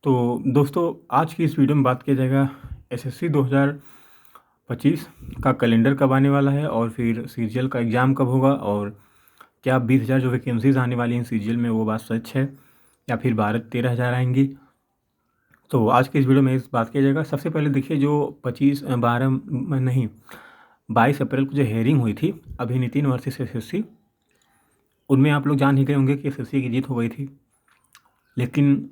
तो दोस्तों, आज की इस वीडियो में बात किया जाएगा एसएससी 2025 का कैलेंडर कब आने वाला है और फिर सीजीएल का एग्ज़ाम कब होगा और क्या 20,000 जो वैकेंसीज़ आने वाली हैं सीजीएल में वो बात सच है या फिर 12-13,000 आएंगी। तो आज की इस वीडियो में इस बात किया जाएगा। सबसे पहले देखिए, जो 22 अप्रैल को जो हेयरिंग हुई थी अभिनीति वर्सेस एसएससी, उनमें आप लोग जान ही गए होंगे कि एसएससी की जीत हो गई थी। लेकिन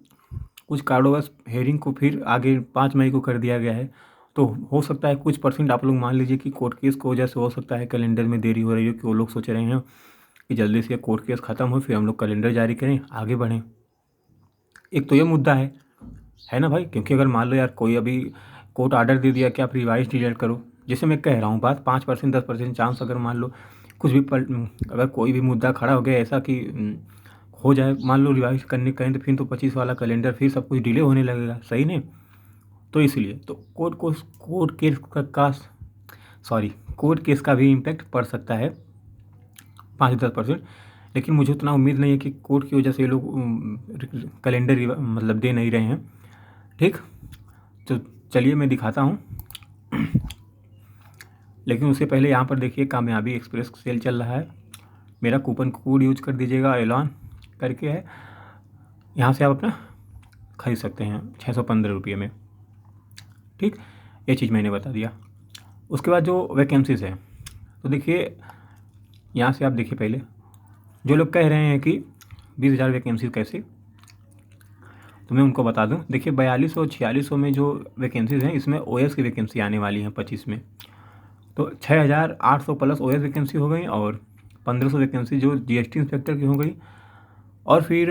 कुछ कारणवश हेयरिंग को फिर आगे 5 मई को कर दिया गया है। तो हो सकता है कुछ परसेंट आप लोग मान लीजिए कि कोर्ट केस की वजह से हो सकता है कैलेंडर में देरी हो रही हो, कि वो लोग सोच रहे हैं कि जल्दी से कोर्ट केस ख़त्म हो फिर हम लोग कैलेंडर जारी करें, आगे बढ़ें। एक तो ये मुद्दा है ना भाई, क्योंकि अगर मान लो यार कोई अभी कोर्ट ऑर्डर दे दिया कि आप रिवाइज डिलीट करो, जैसे मैं कह रहा हूँ बात 5% 10% चांस, अगर मान लो कुछ भी अगर कोई भी मुद्दा खड़ा हो गया ऐसा कि हो जाए, मान लो रिवाइज करने कहें तो फिर तो 25 वाला कैलेंडर फिर सब कुछ डिले होने लगेगा, सही नहीं। तो इसलिए तो कोर्ट केस का भी इम्पैक्ट पड़ सकता है 5-10%। लेकिन मुझे उतना उम्मीद नहीं है कि कोर्ट की वजह से ये लोग कैलेंडर मतलब दे नहीं रहे हैं। ठीक, तो चलिए मैं दिखाता हूँ। लेकिन उससे पहले यहाँ पर देखिए कामयाबी एक्सप्रेस सेल चल रहा है। मेरा कूपन कोड यूज कर दीजिएगा, एलॉन करके है। यहाँ से आप अपना खरीद सकते हैं 615 रुपये में। ठीक, ये चीज़ मैंने बता दिया। उसके बाद जो वैकेंसीज़ है, तो देखिए यहाँ से आप देखिए, पहले जो लोग कह रहे हैं कि 20,000 वैकेंसी कैसे, तो मैं उनको बता दूं। देखिए 4200 4600 में जो वैकेंसीज़ हैं इसमें ओएस की वैकेंसी आने वाली है 25 में। तो 6,800 प्लस ओएस वैकेंसी हो गई और 1,500 वैकेंसी जो जीएसटी इंस्पेक्टर की हो गई। और फिर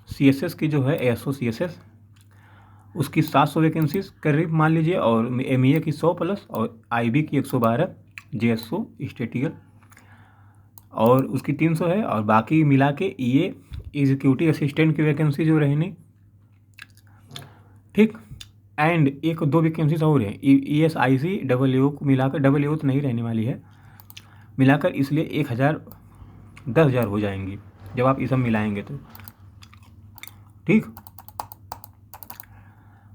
सीएसएस की जो है एएसओ सीएसएस, उसकी 700 वैकेंसीज करीब मान लीजिए, और एमईए की 100 प्लस, और आईबी की 112, जेएसओ स्टेटिकल और उसकी 300 है, और बाकी मिला के ईए एग्जीक्यूटिव असिस्टेंट की वैकेंसी जो रहनी। ठीक, एंड एक दो वैकेंसीज और है ईएसआईसी डब्ल्यू को मिलाकर, डब्ल्यू तो नहीं रहने वाली है मिलाकर, इसलिए 1,000 10,000 हो जाएंगी जब आप ये सब मिलाएंगे तो। ठीक,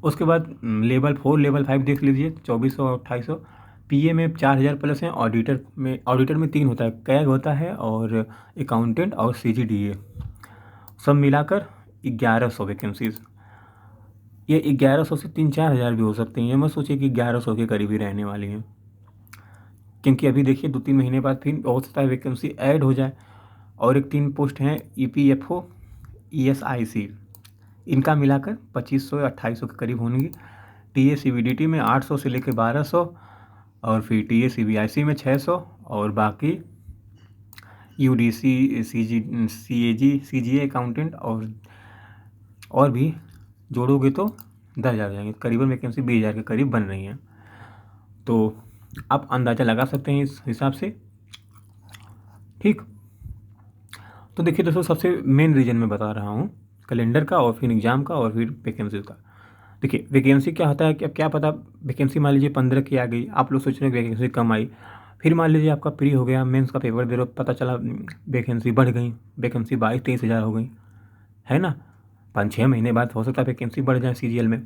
उसके बाद लेवल 4 लेवल 5 देख लीजिए 2,400 और 2,800। पीए में 4,000 प्लस हैं। ऑडिटर में 3 होता है, कैग होता है और अकाउंटेंट और सीजीडीए, सब मिलाकर 1,100 वैकेंसीज। ये 1,100 से 3-4 हज़ार भी हो सकते हैं, ये मत सोचिए कि 1,100 के करीब ही रहने वाली हैं, क्योंकि अभी देखिए 2-3 महीने बाद फिर हो सकता है वैकेंसी ऐड हो जाए। और एक 3 पोस्ट हैं ईपीएफओ ईएसआईसी, इनका मिलाकर 2,500 या 2,800 के करीब होंगी। टीए में 800 से लेकर 1,200, और फिर टीए में 600, और बाकी यूडीसी सीएजी सीजीए अकाउंटेंट और भी जोड़ोगे तो 10,000 जाएंगे। करीबन वैकेंसी 20,000 के करीब बन रही हैं। तो आप अंदाज़ा लगा सकते हैं इस हिसाब से। ठीक, तो देखिए दोस्तों, सबसे मेन रीज़न मैं बता रहा हूँ कैलेंडर का और फिर एग्ज़ाम का और फिर वैकेंसीज का। देखिए वैकेंसी क्या होता है कि अब क्या पता वैकेंसी मान लीजिए 15 की आ गई, आप लोग सोच रहे हैं वैकेंसी कम आई, फिर मान लीजिए आपका प्री हो गया, मेंस का पेपर दे रहे हो, पता चला वैकेंसी बढ़ गई, वैकेंसी 22-23 हज़ार हो गई, है ना। 5-6 महीने बाद हो सकता है वैकेंसी बढ़ जाए सीजीएल में,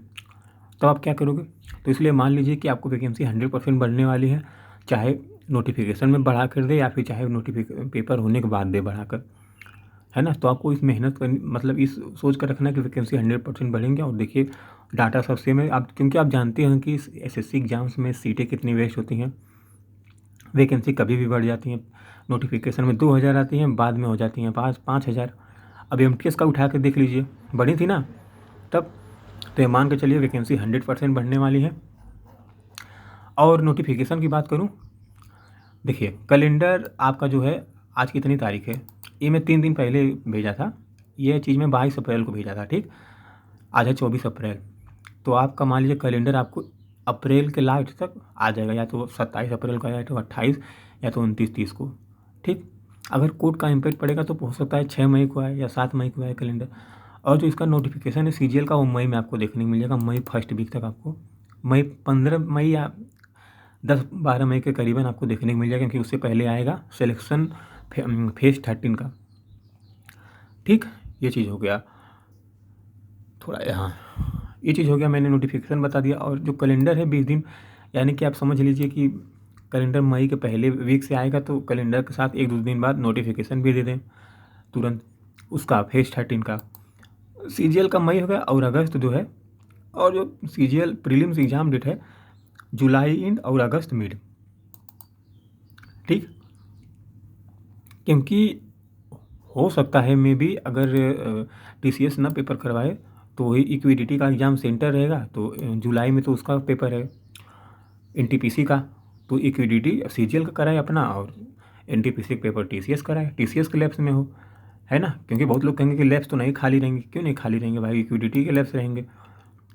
तो आप क्या करोगे। तो इसलिए मान लीजिए कि आपको वैकेंसी 100% बढ़ने वाली है, चाहे नोटिफिकेशन में बढ़ा कर दे या फिर चाहे पेपर होने के बाद दे बढ़ाकर, है ना। तो आपको इस मेहनत करनी, मतलब इस सोच कर रखना कि वैकेंसी 100% बढ़ेंगे। और देखिए डाटा सबसे में आप, क्योंकि आप जानते हैं कि एसएससी एग्ज़ाम्स में सीटें कितनी वेस्ट होती हैं, वैकेंसी कभी भी बढ़ जाती हैं। नोटिफिकेशन में 2,000 आती हैं, बाद में हो जाती हैं 5-5 हज़ार। अब एमटीएस का उठा कर देख लीजिए, बढ़ी थी ना तब। तो ये मान के चलिए वैकेंसी 100% बढ़ने वाली है। और नोटिफिकेशन की बात करूँ, देखिए कैलेंडर आपका जो है, आज कितनी तारीख है, ये मैं 3 दिन पहले भेजा था, ये चीज़ मैं 22 अप्रैल को भेजा था। ठीक, आज है 24 अप्रैल, तो आपका मान लीजिए कैलेंडर आपको अप्रैल के लास्ट तक आ जाएगा, या तो 27 अप्रैल को या तो 28 या तो 29-30 को। ठीक, अगर कोर्ट का इम्पैक्ट पड़ेगा तो हो सकता है 6 मई को आए या 7 मई को आए कैलेंडर। और जो इसका नोटिफिकेशन है सीजीएल का, वो मई में आपको देखने को मिल जाएगा, मई फर्स्ट वीक तक आपको, मई 15 मई या 10-12 मई के करीबन आपको देखने को मिल जाएगा, क्योंकि उससे पहले आएगा सिलेक्शन फेज 13 का। ठीक, ये चीज़ हो गया। थोड़ा यहाँ ये चीज़ हो गया, मैंने नोटिफिकेशन बता दिया। और जो कैलेंडर है 20 दिन, यानी कि आप समझ लीजिए कि कैलेंडर मई के पहले वीक से आएगा, तो कैलेंडर के साथ 1-2 दिन बाद नोटिफिकेशन भी दे दें तुरंत उसका फेज 13 का। सीजीएल का मई हो गया, और अगस्त जो है, और जो सीजीएल प्रीलिम्स एग्ज़ाम डेट है जुलाई एंड और अगस्त मिड, ठीक। क्योंकि हो सकता है मे बी अगर टीसीएस ना पेपर करवाए तो वही इक्विडिटी का एग्ज़ाम सेंटर रहेगा, तो जुलाई में तो उसका पेपर है एनटीपीसी का, तो इक्विडिटी सीजीएल का कराए अपना, और एनटीपीसी का पेपर टीसीएस कराए, टीसीएस के लैब्स में हो, है ना। क्योंकि बहुत लोग कहेंगे कि लैब्स तो नहीं खाली रहेंगे, क्यों नहीं खाली रहेंगे भाई, इक्विडिटी के लैब्स रहेंगे।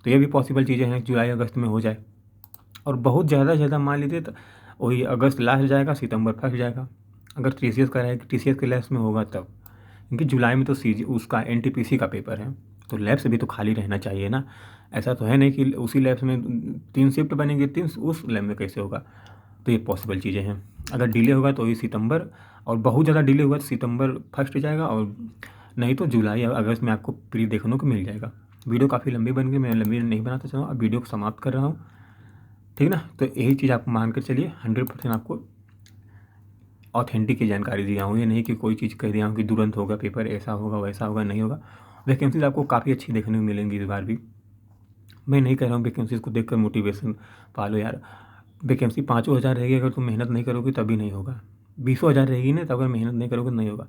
तो ये भी पॉसिबल चीज़ें हैं, जुलाई अगस्त में हो जाए। और बहुत ज़्यादा से ज़्यादा मान लीजिए तो वही अगस्त लास्ट जाएगा, सितंबर फर्स्ट जाएगा, अगर टीसीएस कराएगा, टीसीएस के लैब्स में होगा तब। क्योंकि जुलाई में तो सीजी उसका एनटीपीसी का पेपर है, तो लैब्स भी तो खाली रहना चाहिए ना। ऐसा तो है नहीं कि उसी लैब्स में 3 शिफ्ट बनेंगे, 3 उस लैब में कैसे होगा। तो ये पॉसिबल चीज़ें हैं। अगर डिले होगा तो वही सितंबर, और बहुत ज़्यादा डिले हुआ तो सितंबर फर्स्ट जाएगा, और नहीं तो जुलाई या अगस्त में आपको प्री देखने को मिल जाएगा। वीडियो काफ़ी लंबी बन गई, मैं लंबी नहीं बनाता चाहूँ, अब वीडियो को समाप्त कर रहा हूँ, ठीक ना। तो यही चीज़ आप मान कर चलिए, 100% आपको ऑथेंटिक की जानकारी दिया हूँ। ये नहीं कि कोई चीज़ कह दिया हूँ कि तुरंत होगा पेपर, ऐसा होगा वैसा होगा, नहीं होगा। वैकेंसीज आपको काफ़ी अच्छी देखने को मिलेंगी इस बार भी। मैं नहीं कह रहा हूँ वैकेंसीज को देखकर मोटिवेशन पालो यार। वैकेंसी 5,000 रहेगी, अगर तुम मेहनत नहीं करोगे तभी नहीं होगा। 20,000 रहेगी ना, तो अगर मेहनत नहीं करोगे तो नहीं होगा।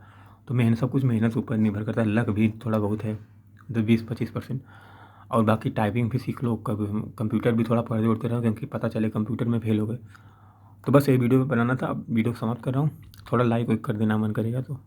तो मेहनत, सब कुछ मेहनत के ऊपर निर्भर करता है, लक भी थोड़ा बहुत है, तो 20-25%। और बाकी टाइपिंग भी सीख लो, कभी कंप्यूटर भी थोड़ा पढ़ते उड़ते रहो, क्योंकि पता चले कंप्यूटर में फेल हो गए। तो बस ये वीडियो बनाना था, अब वीडियो समाप्त कर रहा हूँ। थोड़ा लाइक वाइक कर देना मन करेगा तो।